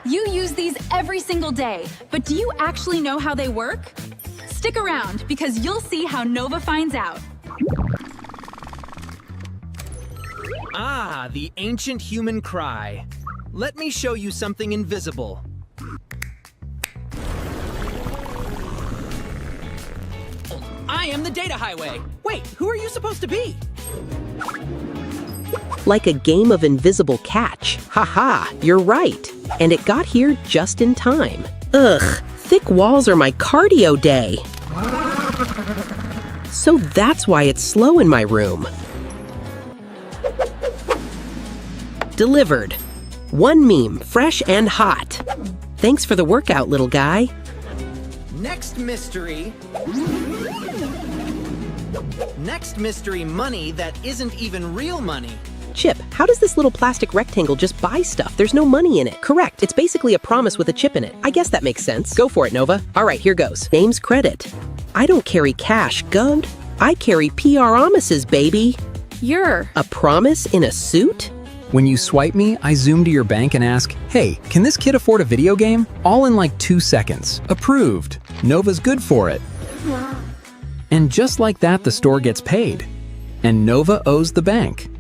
You use these every single day, but do you actually know how they work? Stick around, because you'll see how Nova finds out. Ah, the ancient human cry. Let me show you something invisible. I am the data highway. Wait, who are you supposed to be? Like a game of invisible catch. Haha, you're right. And it got here just in time. Ugh, thick walls are my cardio day. So that's why it's slow in my room. Delivered. One meme, fresh and hot. Thanks for the workout, little guy. Next mystery. Next mystery, money that isn't even real money. Chip, how does this little plastic rectangle just buy stuff? There's no money in it. Correct, it's basically a promise with a chip in it. I guess that makes sense. Go for it, Nova. All right, here goes. Name's credit. I don't carry cash, Gund. I carry PR promises, baby. You're A promise in a suit? When you swipe me, I zoom to your bank and ask, hey, can this kid afford a video game? All in like 2 seconds. Approved. Nova's good for it. And just like that, the store gets paid. And Nova owes the bank.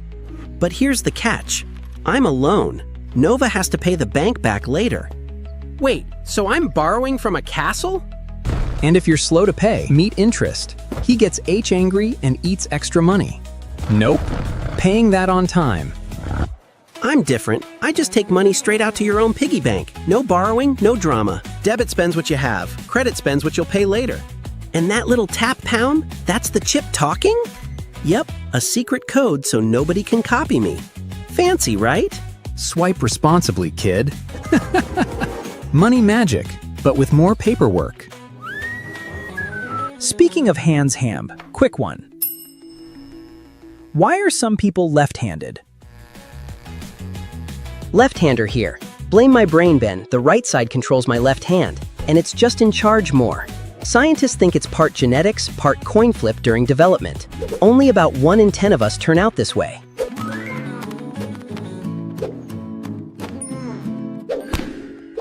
But here's the catch. I'm a loan. Nova has to pay the bank back later. Wait, so I'm borrowing from a castle? And if you're slow to pay, meet interest. He gets angry and eats extra money. Nope. Paying that on time. I'm different. I just take money straight out to your own piggy bank. No borrowing, no drama. Debit spends what you have. Credit spends what you'll pay later. And that little tap pound, that's the chip talking? Yep, a secret code so nobody can copy me. Fancy, right? Swipe responsibly, kid. Money magic, but with more paperwork. Speaking of hands ham, quick one. Why are some people left-handed? Left-hander here. Blame my brain, Ben. The right side controls my left hand, and it's just in charge more. Scientists think it's part genetics, part coin flip during development. Only about 1 in 10 of us turn out this way.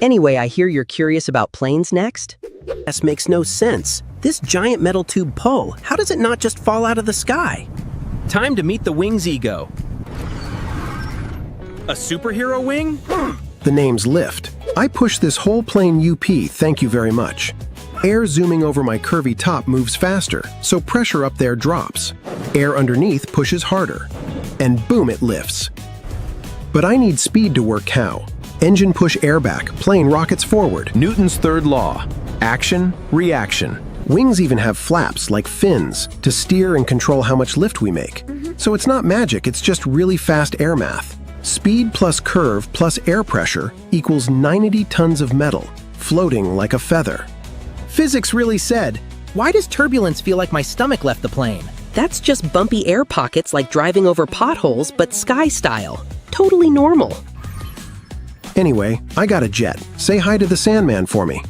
Anyway, I hear you're curious about planes next? This makes no sense. This giant metal tube pole, how does it not just fall out of the sky? Time to meet the wing's ego. A superhero wing? The name's Lift. I push this whole plane UP, thank you very much. Air zooming over my curvy top moves faster, so pressure up there drops. Air underneath pushes harder. And boom, it lifts. But I need speed to work how? Engine push air back, plane rockets forward. Newton's third law. Action, reaction. Wings even have flaps, like fins, to steer and control how much lift we make. So it's not magic, it's just really fast air math. Speed plus curve plus air pressure equals 90 tons of metal, floating like a feather. Physics really said, why does turbulence feel like my stomach left the plane? That's just bumpy air pockets like driving over potholes, but sky style. Totally normal. Anyway, I got a jet. Say hi to the Sandman for me.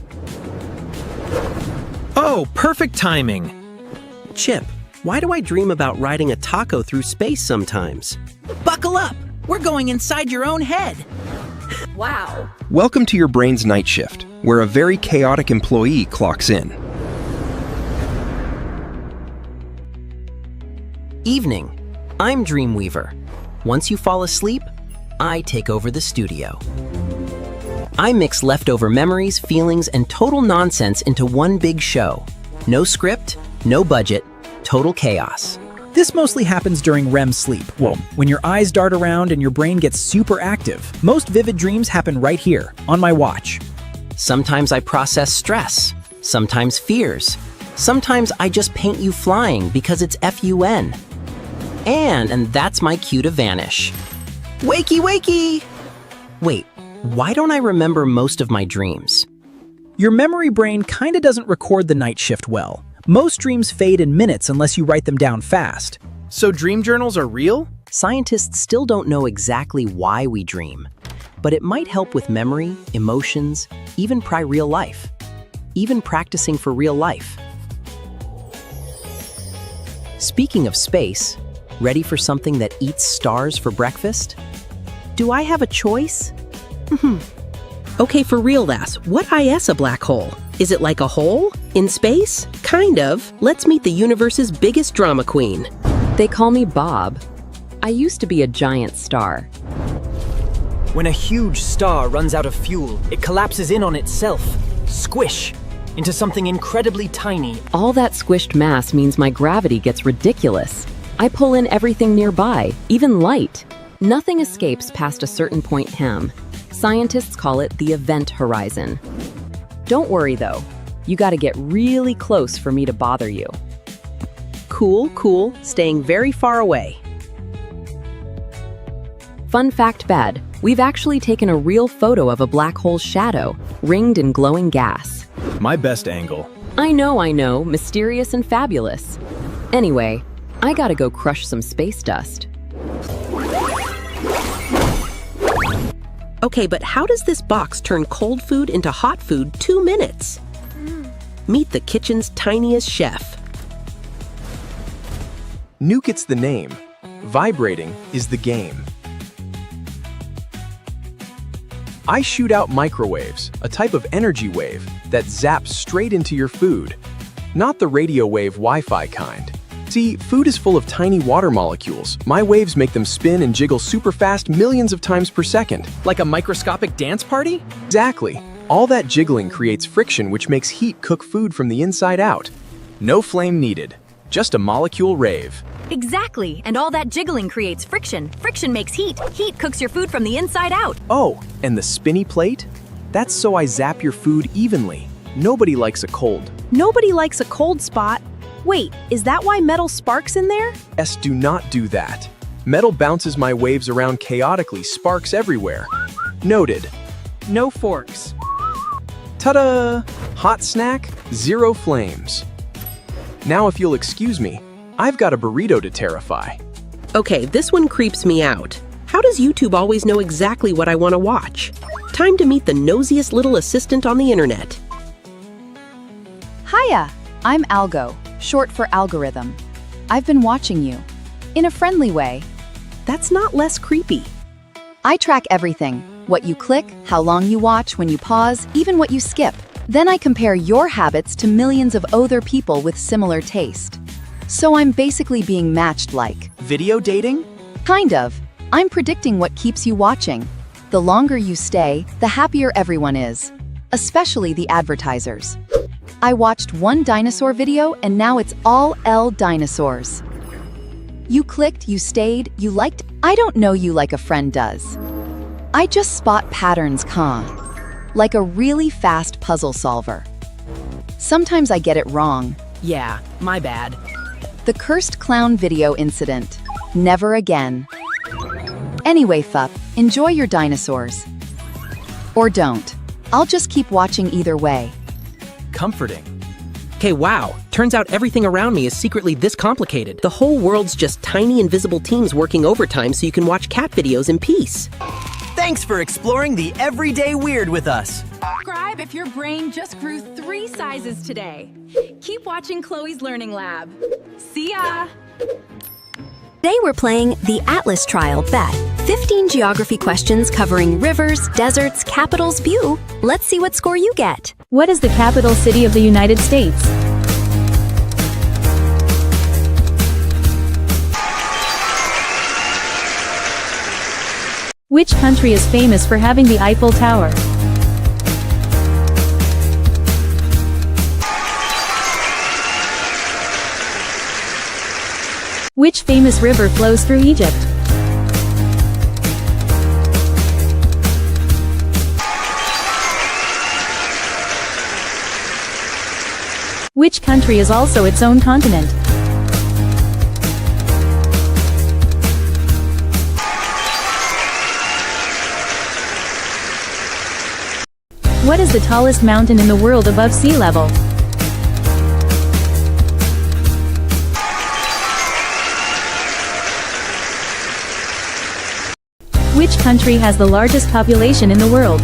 Oh, perfect timing. Chip, why do I dream about riding a taco through space sometimes? Buckle up. We're going inside your own head. wow. Welcome to your brain's night shift, where a very chaotic employee clocks in. Evening. I'm Dreamweaver. Once you fall asleep, I take over the studio. I mix leftover memories, feelings, and total nonsense into one big show. No script, no budget, total chaos. This mostly happens during REM sleep, when your eyes dart around and your brain gets super active. Most vivid dreams happen right here, on my watch. Sometimes I process stress, sometimes fears. Sometimes I just paint you flying because it's FUN. And that's my cue to vanish. Wakey, wakey! Wait, why don't I remember most of my dreams? Your memory brain kinda doesn't record the night shift well. Most dreams fade in minutes unless you write them down fast. So dream journals are real? Scientists still don't know exactly why we dream, but it might help with memory, emotions, even real life. Even practicing for real life. Speaking of space, ready for something that eats stars for breakfast? Do I have a choice? Okay, for real, Lass, what is a black hole? Is it like a hole? In space? Kind of. Let's meet the universe's biggest drama queen. They call me Bob. I used to be a giant star. When a huge star runs out of fuel, it collapses in on itself. Squish! Into something incredibly tiny. All that squished mass means my gravity gets ridiculous. I pull in everything nearby, even light. Nothing escapes past a certain point ham. Scientists call it the event horizon. Don't worry though, you gotta get really close for me to bother you. Cool, staying very far away. Fun fact bed, we've actually taken a real photo of a black hole's shadow, ringed in glowing gas. My best angle. I know, mysterious and fabulous. Anyway, I gotta go crush some space dust. Okay, but how does this box turn cold food into hot food 2 minutes? Meet the kitchen's tiniest chef. Nuke it's the name. Vibrating is the game. I shoot out microwaves, a type of energy wave that zaps straight into your food. Not the radio wave Wi-Fi kind. See, food is full of tiny water molecules. My waves make them spin and jiggle super fast millions of times per second. Like a microscopic dance party? Exactly. All that jiggling creates friction which makes heat cook food from the inside out. No flame needed. Just a molecule rave. Exactly, and all that jiggling creates friction. Friction makes heat. Heat cooks your food from the inside out. Oh, and the spinny plate? That's so I zap your food evenly. Nobody likes a cold. Nobody likes a cold spot. Wait, is that why metal sparks in there? S, do not do that. Metal bounces my waves around chaotically, sparks everywhere. Noted. No forks. Ta-da! Hot snack, 0 flames. Now if you'll excuse me, I've got a burrito to terrify. Okay, this one creeps me out. How does YouTube always know exactly what I want to watch? Time to meet the nosiest little assistant on the internet. Hiya, I'm Algo, short for algorithm. I've been watching you. In a friendly way. That's not less creepy. I track everything. What you click, how long you watch, when you pause, even what you skip. Then I compare your habits to millions of other people with similar taste. So I'm basically being matched like. Video dating? Kind of. I'm predicting what keeps you watching. The longer you stay, the happier everyone is. Especially the advertisers. I watched one dinosaur video and now it's all L dinosaurs. You clicked, you stayed, you liked. I don't know you like a friend does. I just spot patterns, like a really fast puzzle solver. Sometimes I get it wrong. Yeah, my bad. The cursed clown video incident. Never again. Anyway, Fup, enjoy your dinosaurs. Or don't. I'll just keep watching either way. Comforting. Okay, wow. Turns out everything around me is secretly this complicated. The whole world's just tiny invisible teams working overtime so you can watch cat videos in peace. Thanks for exploring the everyday weird with us. Subscribe if your brain just grew 3 sizes today. Keep watching Chloe's Learning Lab. See ya! Today we're playing the Atlas Trial Bet. 15 geography questions covering rivers, deserts, capitals, view. Let's see what score you get. What is the capital city of the United States? Which country is famous for having the Eiffel Tower? Which famous river flows through Egypt? Which country is also its own continent? What is the tallest mountain in the world above sea level? Which country has the largest population in the world?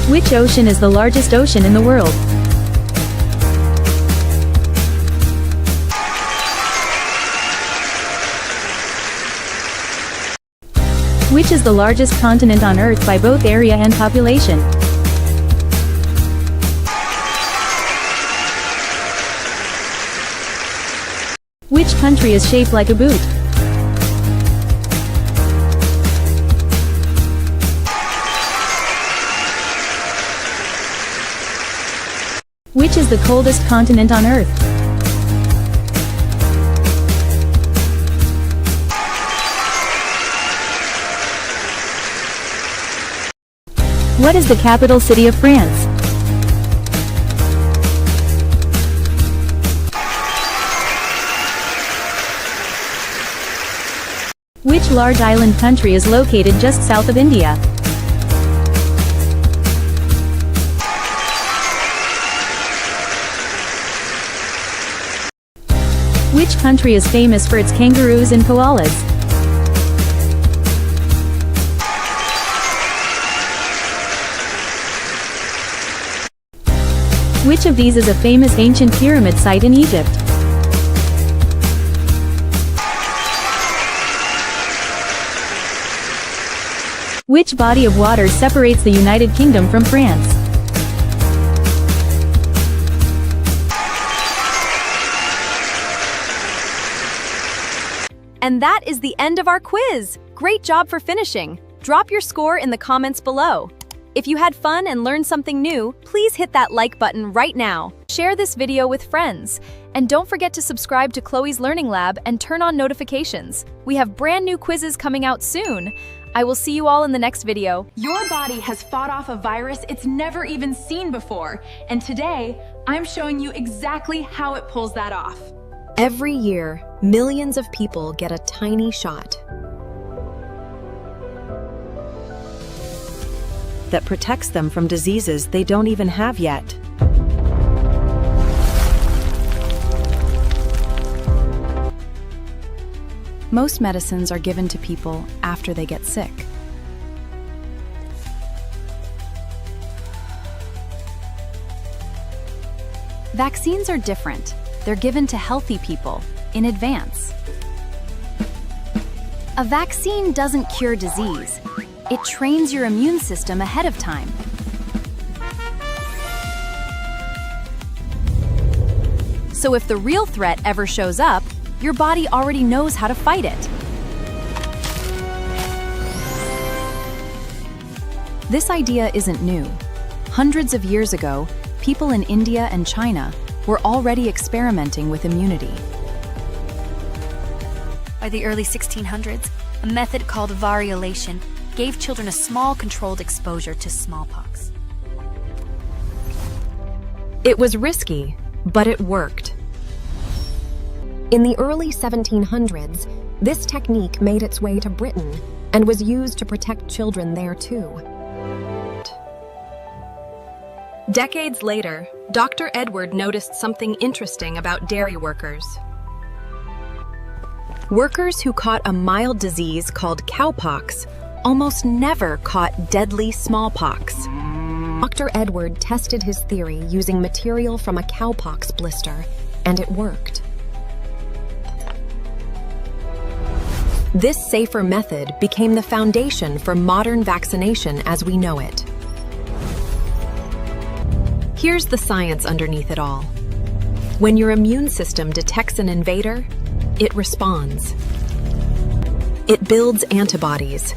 Which ocean is the largest ocean in the world? Which is the largest continent on Earth by both area and population? Which country is shaped like a boot? Which is the coldest continent on Earth? What is the capital city of France? Which large island country is located just south of India? Which country is famous for its kangaroos and koalas? Which of these is a famous ancient pyramid site in Egypt? Which body of water separates the United Kingdom from France? And that is the end of our quiz! Great job for finishing! Drop your score in the comments below. If you had fun and learned something new, please hit that like button right now. Share this video with friends. And don't forget to subscribe to Chloe's Learning Lab and turn on notifications. We have brand new quizzes coming out soon. I will see you all in the next video. Your body has fought off a virus it's never even seen before. And today, I'm showing you exactly how it pulls that off. Every year, millions of people get a tiny shot that protects them from diseases they don't even have yet. Most medicines are given to people after they get sick. Vaccines are different. They're given to healthy people in advance. A vaccine doesn't cure disease. It trains your immune system ahead of time. So if the real threat ever shows up, your body already knows how to fight it. This idea isn't new. Hundreds of years ago, people in India and China were already experimenting with immunity. By the early 1600s, a method called variolation gave children a small controlled exposure to smallpox. It was risky, but it worked. In the early 1700s, this technique made its way to Britain and was used to protect children there too. Decades later, Dr. Edward noticed something interesting about dairy workers. Workers who caught a mild disease called cowpox almost never caught deadly smallpox. Dr. Edward tested his theory using material from a cowpox blister, and it worked. This safer method became the foundation for modern vaccination as we know it. Here's the science underneath it all. When your immune system detects an invader, it responds. It builds antibodies,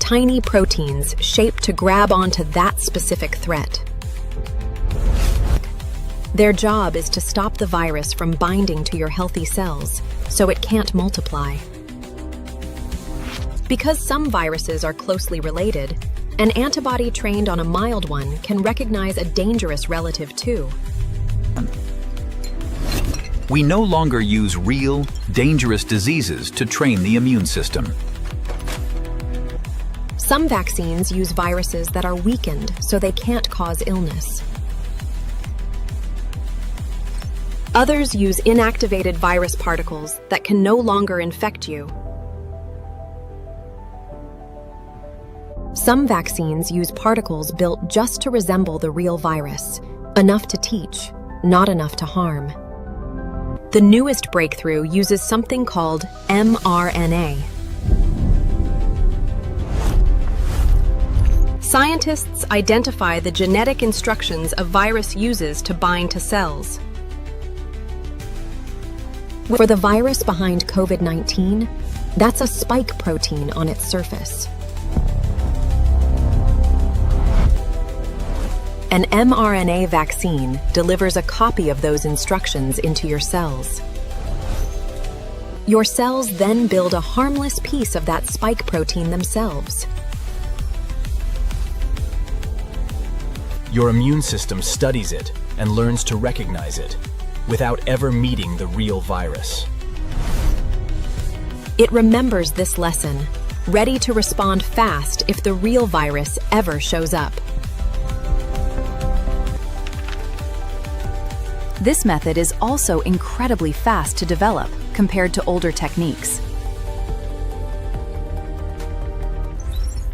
tiny proteins shaped to grab onto that specific threat. Their job is to stop the virus from binding to your healthy cells, so it can't multiply. Because some viruses are closely related, an antibody trained on a mild one can recognize a dangerous relative too. We no longer use real, dangerous diseases to train the immune system. Some vaccines use viruses that are weakened so they can't cause illness. Others use inactivated virus particles that can no longer infect you. Some vaccines use particles built just to resemble the real virus, enough to teach, not enough to harm. The newest breakthrough uses something called mRNA. Scientists identify the genetic instructions a virus uses to bind to cells. For the virus behind COVID-19, that's a spike protein on its surface. An mRNA vaccine delivers a copy of those instructions into your cells. Your cells then build a harmless piece of that spike protein themselves. Your immune system studies it and learns to recognize it without ever meeting the real virus. It remembers this lesson, ready to respond fast if the real virus ever shows up. This method is also incredibly fast to develop compared to older techniques.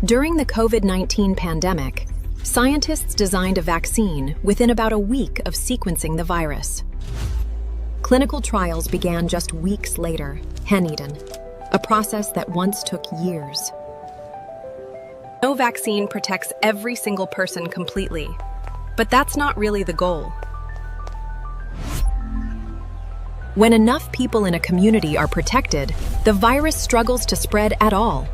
During the COVID-19 pandemic, scientists designed a vaccine within about a week of sequencing the virus. Clinical trials began just weeks later, Heneden, a process that once took years. No vaccine protects every single person completely, but that's not really the goal. When enough people in a community are protected, the virus struggles to spread at all.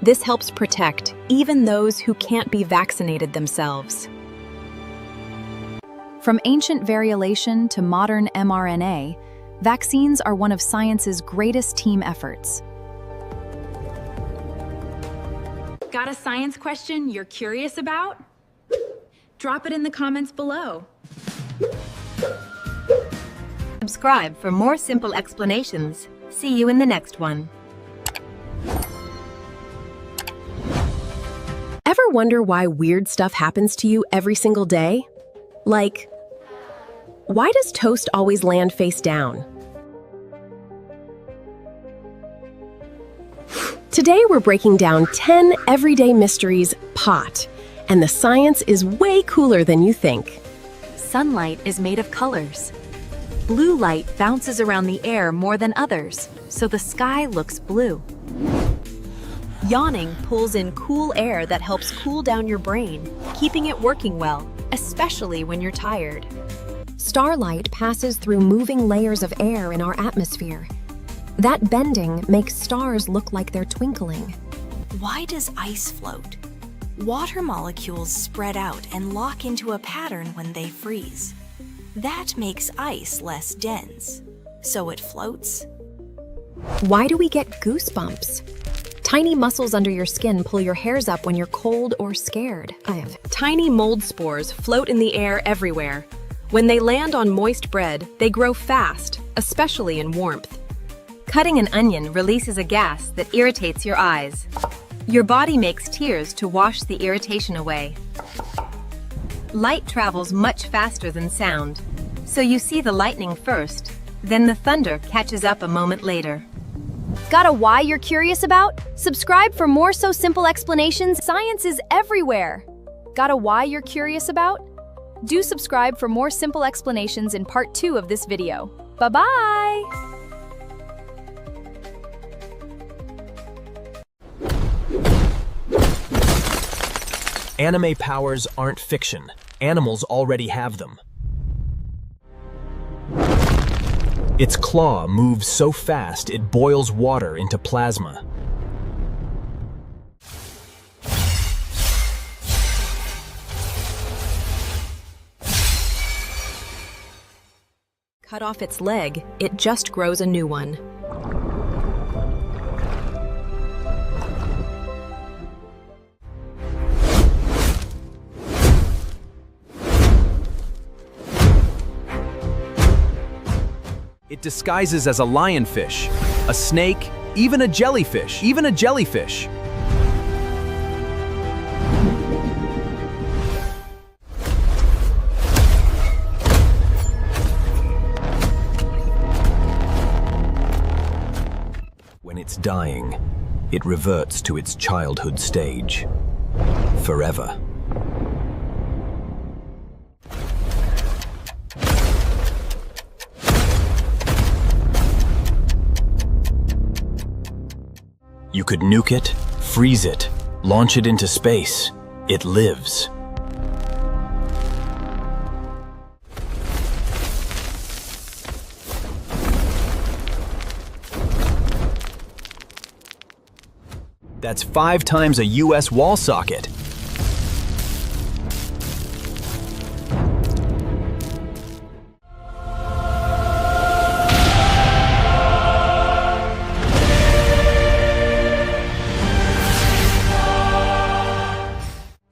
This helps protect even those who can't be vaccinated themselves. From ancient variolation to modern mRNA, vaccines are one of science's greatest team efforts. Got a science question you're curious about? Drop it in the comments below. Subscribe for more simple explanations. See you in the next one. Ever wonder why weird stuff happens to you every single day? Like, why does toast always land face down? Today we're breaking down 10 everyday mysteries pot, and the science is way cooler than you think. Sunlight is made of colors. Blue light bounces around the air more than others, so the sky looks blue. Yawning pulls in cool air that helps cool down your brain, keeping it working well, especially when you're tired. Starlight passes through moving layers of air in our atmosphere. That bending makes stars look like they're twinkling. Why does ice float? Water molecules spread out and lock into a pattern when they freeze. That makes ice less dense, so it floats. Why do we get goosebumps? Tiny muscles under your skin pull your hairs up when you're cold or scared. Tiny mold spores float in the air everywhere. When they land on moist bread, they grow fast, especially in warmth. Cutting an onion releases a gas that irritates your eyes. Your body makes tears to wash the irritation away. Light travels much faster than sound, so you see the lightning first, then the thunder catches up a moment later. Got a why you're curious about? Subscribe for more so simple explanations. Science is everywhere. Got a why you're curious about? Do subscribe for more simple explanations in part 2 of this video. Bye-bye! Anime powers aren't fiction. Animals already have them. Its claw moves so fast it boils water into plasma. Cut off its leg, it just grows a new one. It disguises as a lionfish, a snake, even a jellyfish. When it's dying, it reverts to its childhood stage. Forever. You could nuke it, freeze it, launch it into space. It lives. That's 5 times a US wall socket.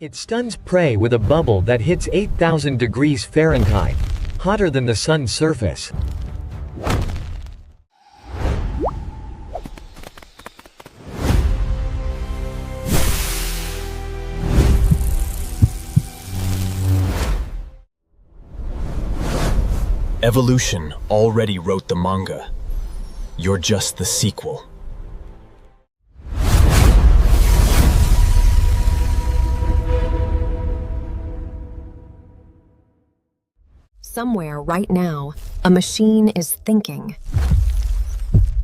It stuns prey with a bubble that hits 8,000 degrees Fahrenheit, hotter than the sun's surface. Evolution already wrote the manga. You're just the sequel. Somewhere right now, a machine is thinking.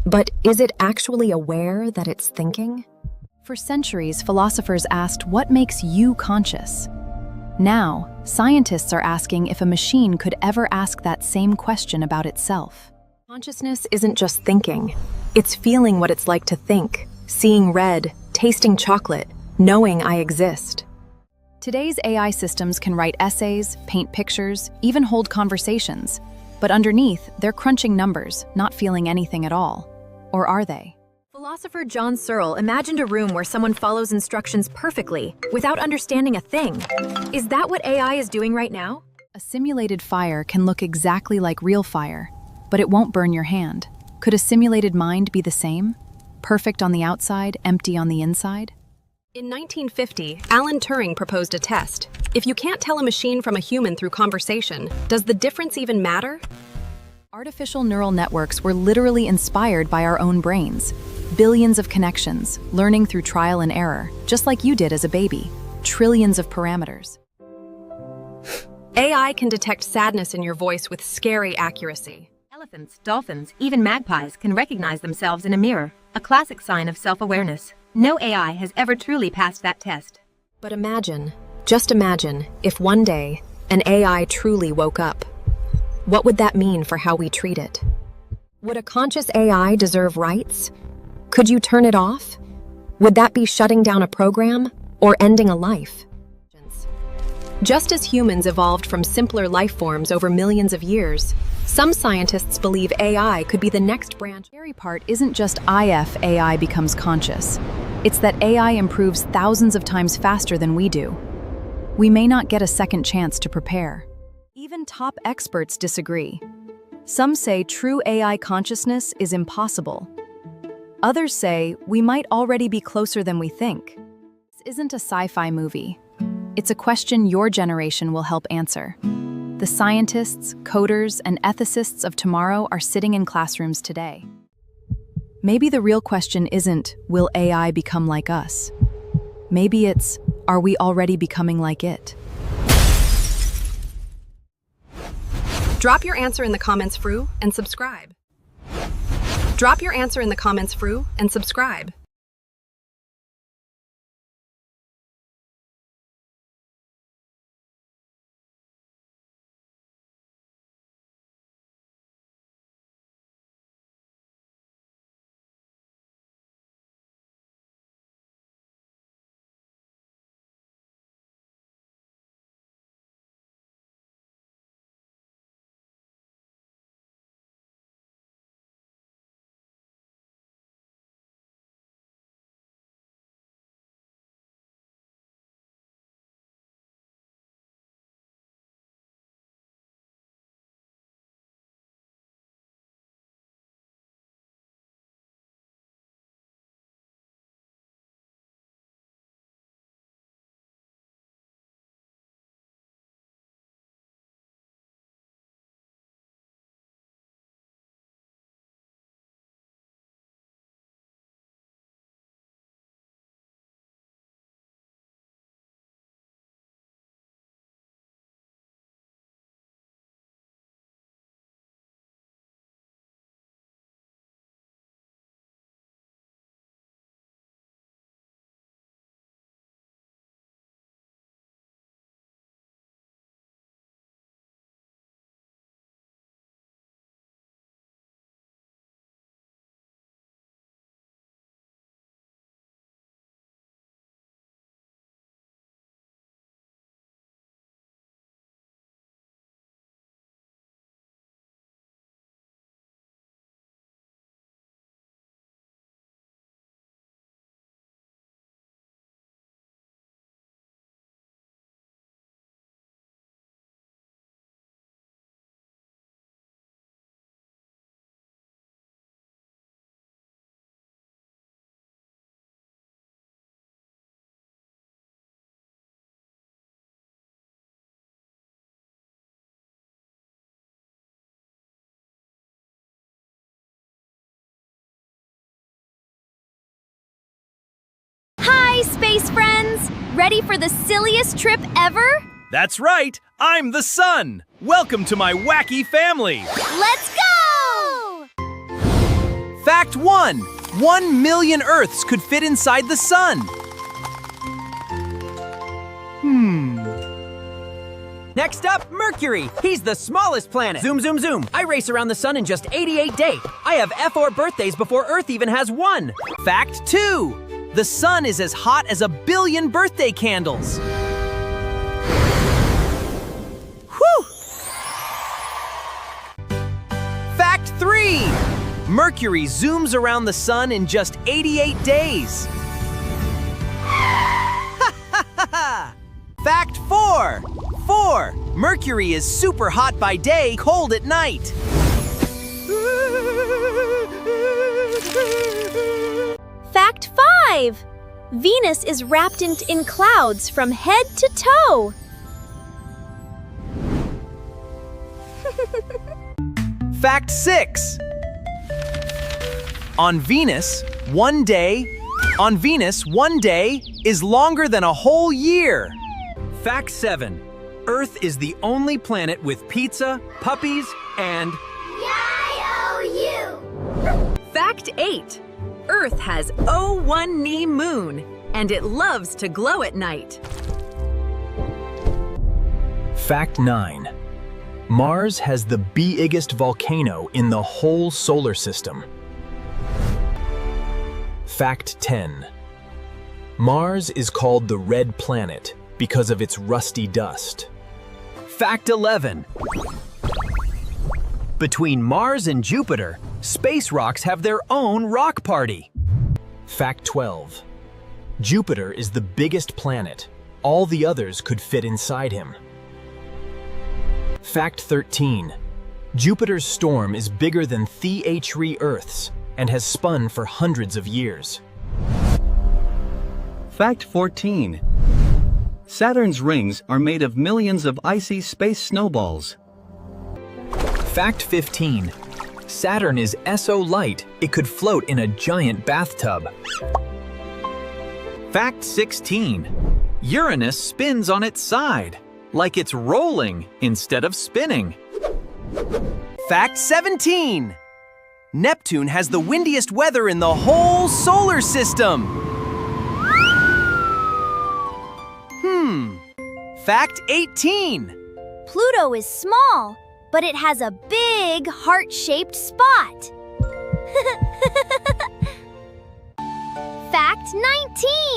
But is it actually aware that it's thinking? For centuries, philosophers asked, what makes you conscious? Now, scientists are asking if a machine could ever ask that same question about itself. Consciousness isn't just thinking. It's feeling what it's like to think, seeing red, tasting chocolate, knowing I exist. Today's AI systems can write essays, paint pictures, even hold conversations. But underneath, they're crunching numbers, not feeling anything at all. Or are they? Philosopher John Searle imagined a room where someone follows instructions perfectly, without understanding a thing. Is that what AI is doing right now? A simulated fire can look exactly like real fire, but it won't burn your hand. Could a simulated mind be the same? Perfect on the outside, empty on the inside? In 1950, Alan Turing proposed a test. If you can't tell a machine from a human through conversation, does the difference even matter? Artificial neural networks were literally inspired by our own brains. Billions of connections, learning through trial and error, just like you did as a baby. Trillions of parameters. AI can detect sadness in your voice with scary accuracy. Elephants, dolphins, even magpies can recognize themselves in a mirror, a classic sign of self-awareness. No AI has ever truly passed that test. But imagine, just imagine, if one day, an AI truly woke up. What would that mean for how we treat it? Would a conscious AI deserve rights? Could you turn it off? Would that be shutting down a program or ending a life? Just as humans evolved from simpler life forms over millions of years, some scientists believe AI could be the next branch. The scary part isn't just if AI becomes conscious. It's that AI improves thousands of times faster than we do. We may not get a second chance to prepare. Even top experts disagree. Some say true AI consciousness is impossible. Others say we might already be closer than we think. This isn't a sci-fi movie. It's a question your generation will help answer. The scientists, coders, and ethicists of tomorrow are sitting in classrooms today. Maybe the real question isn't, will AI become like us? Maybe it's, are we already becoming like it? Drop your answer in the comments, and subscribe. Drop your answer in the comments, and subscribe. Hi, space friends! Ready for the silliest trip ever? That's right! I'm the sun! Welcome to my wacky family! Let's go! Fact 1. 1 million Earths could fit inside the sun. Next up, Mercury. He's the smallest planet. Zoom, zoom, zoom. I race around the sun in just 88 days. I have F4 birthdays before Earth even has one. Fact 2. The sun is as hot as 1 billion birthday candles. Whew! Fact 3. Mercury zooms around the sun in just 88 days. Fact 4. Mercury is super hot by day, cold at night. Fact 5. Venus is wrapped in clouds from head to toe. Fact 6. On Venus, one day is longer than a whole year. Fact 7. Earth is the only planet with pizza, puppies, and Fact 8. Earth has O1 moon, and it loves to glow at night. Fact 9. Mars has the biggest volcano in the whole solar system. Fact 10. Mars is called the red planet because of its rusty dust. Fact 11. Between Mars and Jupiter, space rocks have their own rock party. Fact 12. Jupiter is the biggest planet. All the others could fit inside him. Fact 13. Jupiter's storm is bigger than the Earth's and has spun for hundreds of years. Fact 14. Saturn's rings are made of millions of icy space snowballs. Fact 15. Saturn is so light, it could float in a giant bathtub. Fact 16. Uranus spins on its side, like it's rolling instead of spinning. Fact 17. Neptune has the windiest weather in the whole solar system. Fact 18. Pluto is small, but it has a big heart-shaped spot. Fact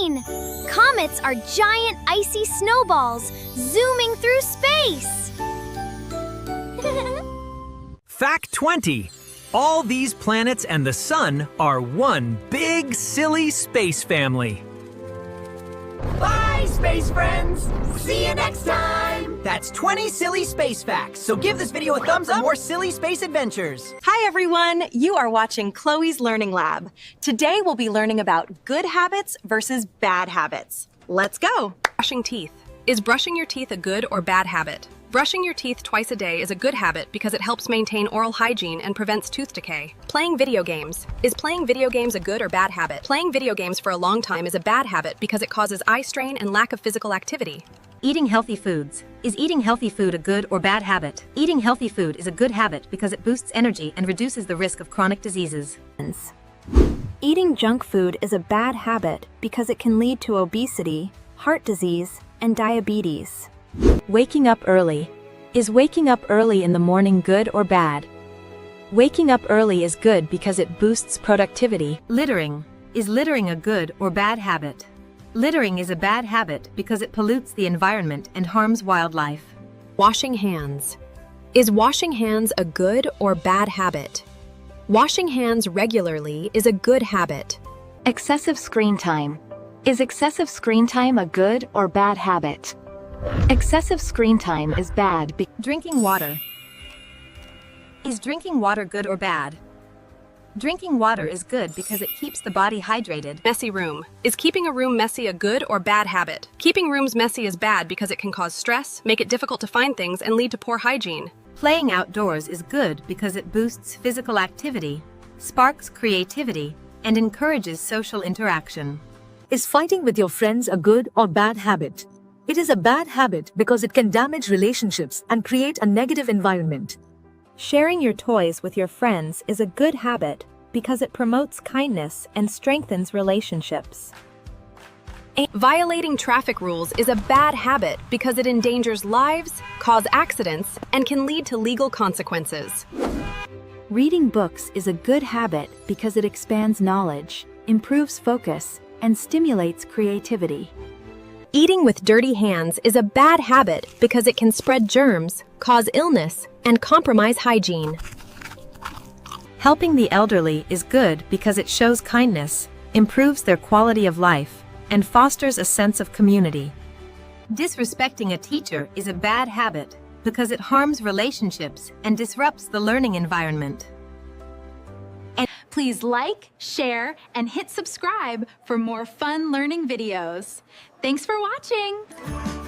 19. Comets are giant icy snowballs zooming through space. Fact 20. All these planets and the sun are one big, silly space family. Bye, space friends! See you next time! That's 20 silly space facts, so give this video a thumbs up for more silly space adventures. Hi everyone, you are watching Chloe's Learning Lab. Today we'll be learning about good habits versus bad habits. Let's go! Brushing teeth. Is brushing your teeth a good or bad habit? Brushing your teeth twice a day is a good habit because it helps maintain oral hygiene and prevents tooth decay. Playing video games. Is playing video games a good or bad habit? Playing video games for a long time is a bad habit because it causes eye strain and lack of physical activity. Eating healthy foods. Is eating healthy food a good or bad habit? Eating healthy food is a good habit because it boosts energy and reduces the risk of chronic diseases. Eating junk food is a bad habit because it can lead to obesity, heart disease, and diabetes. Waking up early. Is waking up early in the morning good or bad? Waking up early is good because it boosts productivity. Littering. Is littering a good or bad habit? Littering is a bad habit because it pollutes the environment and harms wildlife. Washing hands. Is washing hands a good or bad habit? Washing hands regularly is a good habit. Excessive screen time. Is excessive screen time a good or bad habit? Excessive screen time is bad Drinking water. Is drinking water good or bad? Drinking water is good because it keeps the body hydrated. Messy room. Is keeping a room messy a good or bad habit? Keeping rooms messy is bad because it can cause stress, make it difficult to find things, and lead to poor hygiene. Playing outdoors is good because it boosts physical activity, sparks creativity, and encourages social interaction. Is fighting with your friends a good or bad habit? It is a bad habit because it can damage relationships and create a negative environment. Sharing your toys with your friends is a good habit because it promotes kindness and strengthens relationships. Violating traffic rules is a bad habit because it endangers lives, causes accidents, and can lead to legal consequences. Reading books is a good habit because it expands knowledge, improves focus, and stimulates creativity. Eating with dirty hands is a bad habit because it can spread germs, cause illness, and compromise hygiene. Helping the elderly is good because it shows kindness, improves their quality of life, and fosters a sense of community. Disrespecting a teacher is a bad habit because it harms relationships and disrupts the learning environment. And please like, share, and hit subscribe for more fun learning videos. Thanks for watching!